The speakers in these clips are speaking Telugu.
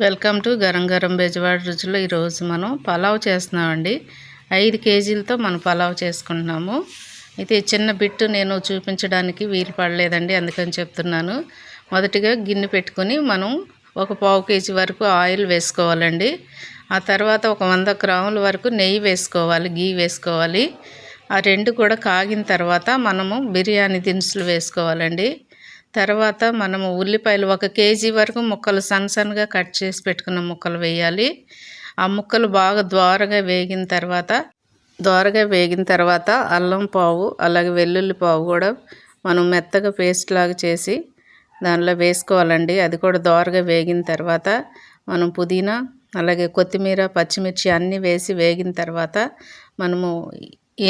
వెల్కమ్ టు గరం గరం బెజవాడ రుచులు. ఈరోజు మనం పలావ్ చేస్తున్నామండి. 5 కేజీలతో మనం పలావ్ చేసుకుంటున్నాము. అయితే చిన్న బిట్టు నేను చూపించడానికి వీలు పడలేదండి, అందుకని చెప్తున్నాను. మొదటిగా గిన్నె పెట్టుకొని మనం ఒక పావు కేజీ వరకు ఆయిల్ వేసుకోవాలండి. ఆ తర్వాత ఒక 100 గ్రాముల వరకు నెయ్యి వేసుకోవాలి, గీ వేసుకోవాలి. ఆ రెండు కూడా కాగిన తర్వాత మనము బిర్యానీ దినుసులు వేసుకోవాలండి. తర్వాత మనము ఉల్లిపాయలు 1 కేజీ వరకు ముక్కలు సన్నగా కట్ చేసి పెట్టుకున్న ముక్కలు వేయాలి. ఆ ముక్కలు బాగా దోరగా వేగిన తర్వాత అల్లం పావు అలాగే వెల్లుల్లి పావు కూడా మనం మెత్తగా పేస్ట్ లాగా చేసి దానిలో వేసుకోవాలండి. అది కూడా దోరగా వేగిన తర్వాత మనం పుదీనా అలాగే కొత్తిమీర పచ్చిమిర్చి అన్నీ వేసి వేగిన తర్వాత మనము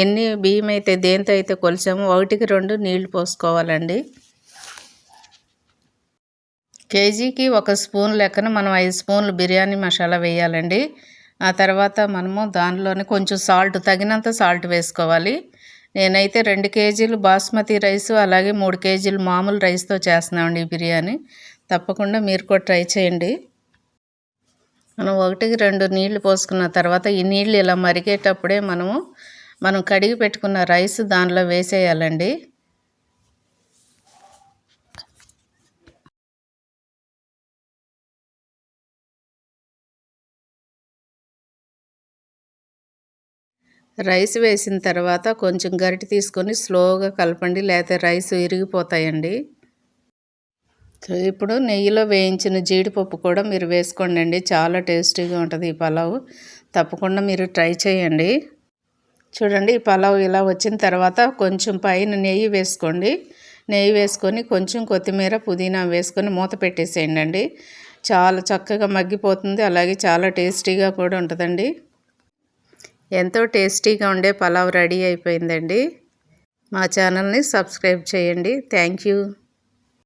ఎన్ని బియ్యం అయితే దేంతో అయితే కొలిసామో 1కి 2 నీళ్లు పోసుకోవాలండి. కేజీకి 1 స్పూన్ లెక్కన మనం 5 స్పూన్లు బిర్యానీ మసాలా వేయాలండి. ఆ తర్వాత మనము దానిలోనే కొంచెం తగినంత సాల్ట్ వేసుకోవాలి. నేనైతే 2 కేజీలు బాస్మతి రైస్ అలాగే 3 కేజీలు మామూలు రైస్తో చేస్తున్నామండి ఈ బిర్యానీ. తప్పకుండా మీరు కూడా ట్రై చేయండి. మనం 1కి 2 నీళ్లు పోసుకున్న తర్వాత ఈ నీళ్ళు ఇలా మరిగేటప్పుడే మనం కడిగి పెట్టుకున్న రైస్ దానిలో వేసేయాలండి. రైస్ వేసిన తర్వాత కొంచెం గరిటె తీసుకొని స్లోగా కలపండి, లేకపోతే రైస్ విరిగిపోతాయండి. ఇప్పుడు నెయ్యిలో వేయించిన జీడిపప్పు కూడా మీరు వేసుకోండి, చాలా టేస్టీగా ఉంటుంది ఈ పలావ్. తప్పకుండా మీరు ట్రై చేయండి. చూడండి, ఈ పలావ్ ఇలా వచ్చిన తర్వాత కొంచెం పైన నెయ్యి వేసుకోండి. నెయ్యి వేసుకొని కొంచెం కొత్తిమీర పుదీనా వేసుకొని మూత పెట్టేసేయండి. చాలా చక్కగా మగ్గిపోతుంది, అలాగే చాలా టేస్టీగా కూడా ఉంటుందండి. ఎంతో టేస్టీగా ఉండే పలావ్ రెడీ అయిపోయిందండి. మా ఛానల్ని సబ్స్క్రైబ్ చేయండి. Thank you.